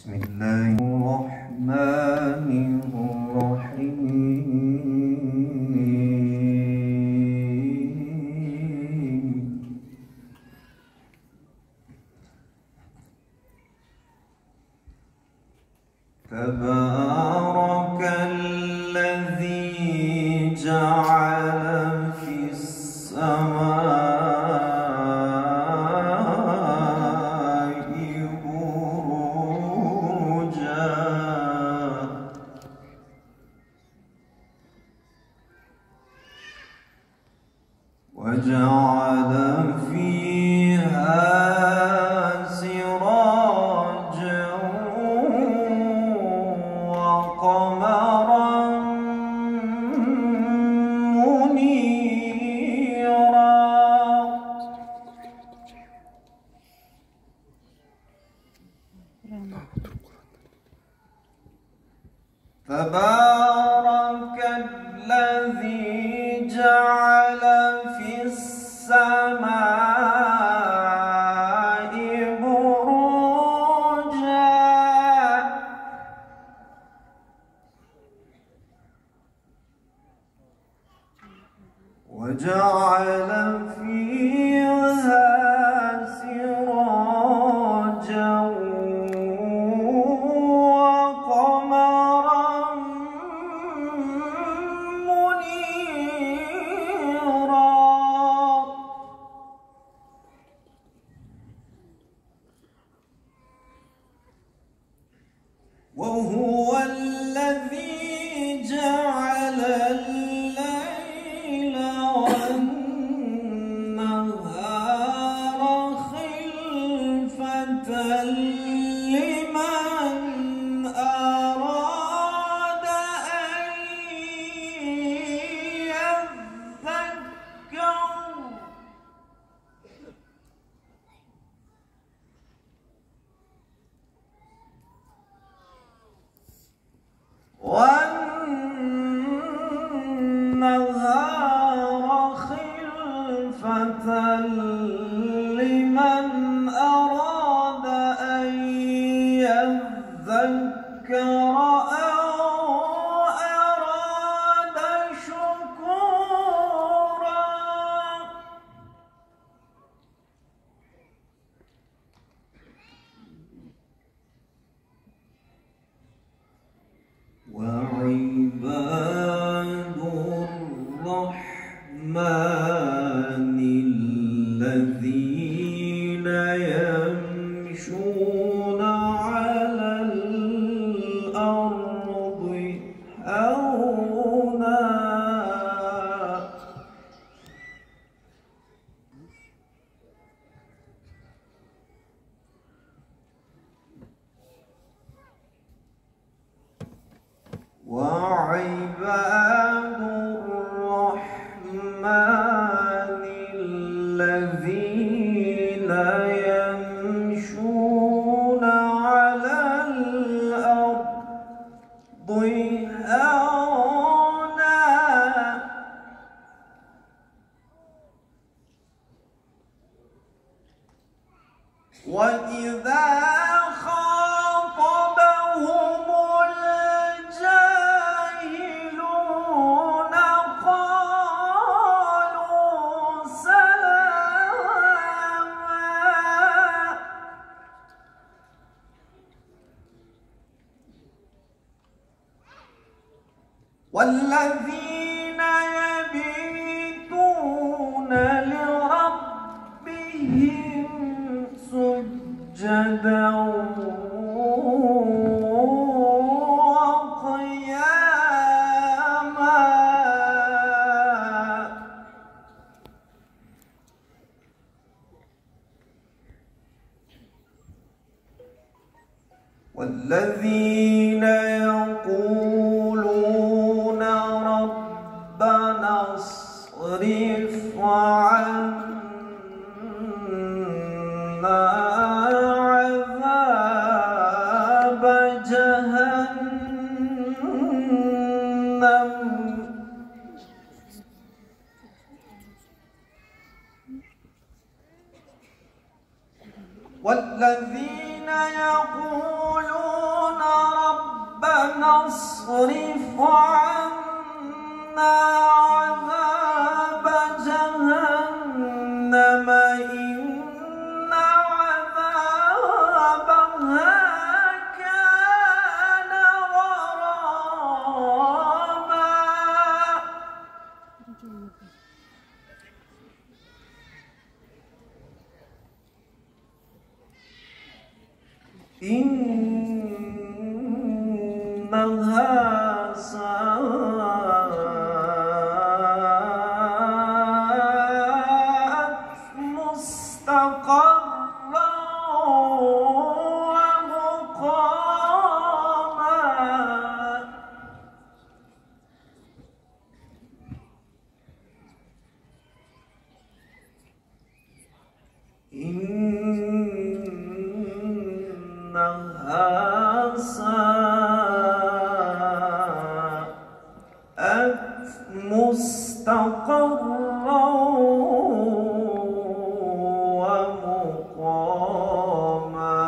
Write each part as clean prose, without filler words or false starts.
بسم الله الرحمن الرحيم. تبارك الذي جعل في السماء وجعل فيها سراجا وقمرا منيرا. تبارك الذي جعل في السماء بروجا وجعل فيها سراجا وقمرا منيرا. وهو الذي جعل الليل والنهار خلفة لمن أراد أن يذكر والنهار خلفة لمن أراد أن يذكر أو أراد شكورا. وعباد الرحمن الذين يمشون على الأرض هونا وعباد الرحمن الذين يمشون على الأرض هونا وإذا خاطبهم الجاهلون قالوا سلاما. والذين يبيتون لربهم سجدا وقياما. والذين يقولون ربنا اصرف عنا عذاب جهنم والذين يقولون ربنا اصرف عنا عذاب جهنم إن عذابها كان غراما إنها ساءت مستقرا ومقاما إنها ساءت مستقرا ومقاما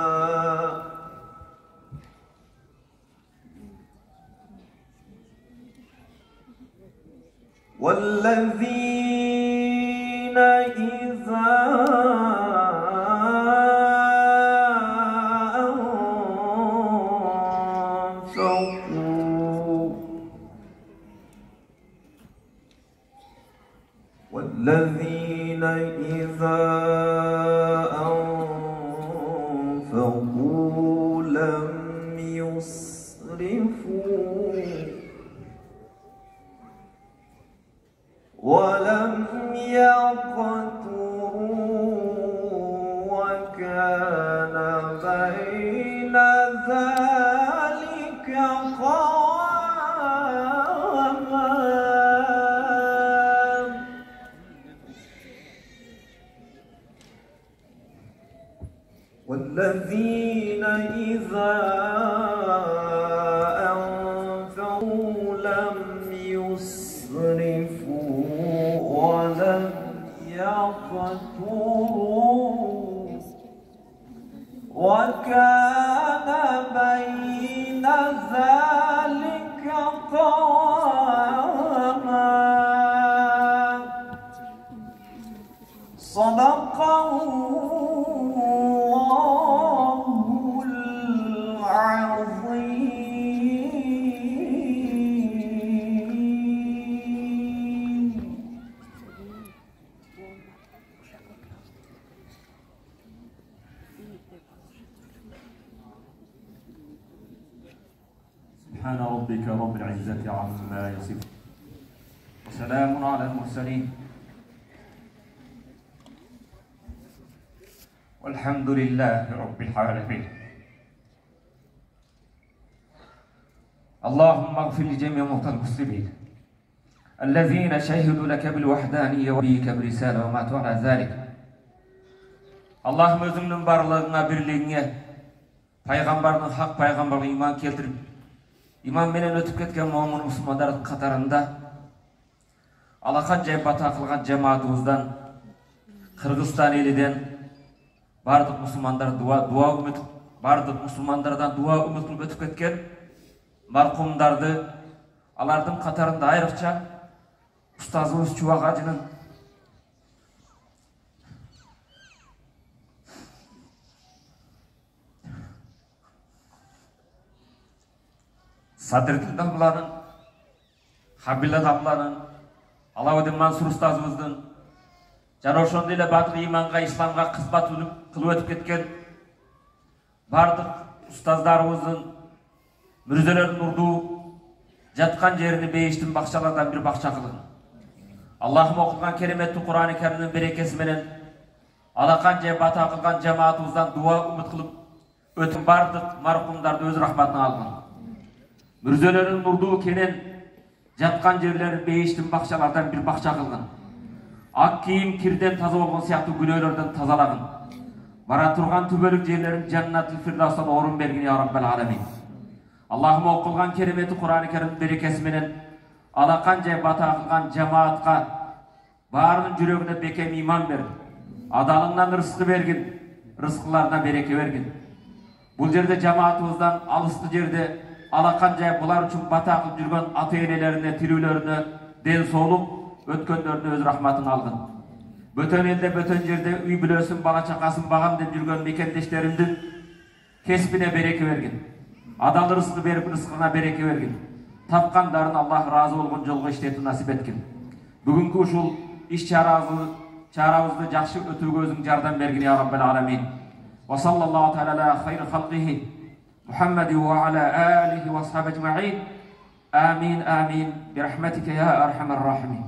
والذين إذا أنفقوا لم يسرفوا ولم يقتروا وكان بين ذلك قواما والذين إذا أنفقوا لم يسرفوا ولم يقتروا وكان بين ذلك قواما صدق الله العظيم. سبحان ربك رب العزة عما يصفون وسلام على المرسلين والحمد لله رب العالمين. اللهم اغفر لجميع موتى المسلمين الذين شهدوا لك بالوحدانية وبك برسالة وماتوا على ذلك. Allah'ım özünün barlığına, birliğine, Peygamberinin hak peygamberine iman keltirip, iman menen ötüp ketken mu'min Müslümanlar katarında alaqanca bata kılgan cemaatımızdan, Kırgızstan elinden bardık Müslümanlar dua ümit, bardık Müslümanlardan dua ümit kılıp ötüp ketken marhumlardı, alardın katarında ayrıkça Ustazımız Çuvak Hacı'nın Sadrettin damlanın, Habilla damlanın, Alavuddin Mansur Ustazımızın Janoşondu ile batıl imanға, İslamға kızbat kılıp ötüp ketken bardık ustazlarımızın mürzelerin urduğu jatkan jerini beyiştin bakçalardan bir bakça kılın. Allah'ım okulan kelimetli Kur'an-ı Kerim'in berekesi menen alaqanca bata kılgan cemaatımızdan dua umut kılıp ötüp bardık marhumdарды öz rahmatına algın. Mürzelerin urduğu kenen jatkan jerleri beyiştin bakçalardan bir bakça kılgın. Ak kiyim kirden taza olgan siyahtı günöylörden tazalagın. Bara turgan tübölük jerlerin Jannatul Firdavs'tan orun bergin ya Rabbel Alamin. Allah'ım okulgan kerimeti Kur'an-ı Kerim berekesi menen alaqanca bata kılgan cemaatка barının yüreğine bekem iman bergin. Adalından rızkı bergin, rızkılarına bereke bergin. Бұл жерде жамаатыбыздан алысты жерде алақан жайып бұлар үшін бата қылып жүрген ата-енелеріне, тирүүлөрүнө ден соолук өткөндөрүнө өз рахматын алгын. Бөтөн элде, бөтөн жерде үй бүлөсүн, бала чакасын багам деп жүргөн мекендештеримдин кесибине береке берген. Адал рызкы берип, рызкына береке берген. Тапкандарын Аллах разы болгон жолго иштетүү насип эткен. Бүгүнкү ушул иш-чарабызды жакшы өтүүгө өзүң жардам бергин я Раббал аламин. Wa sallallahu ta'ala ala khayri khalqihi Muhammad wa ala alihi wa ashabihi ajma'in. Amin amin bi rahmatika ya arhamar rahimin.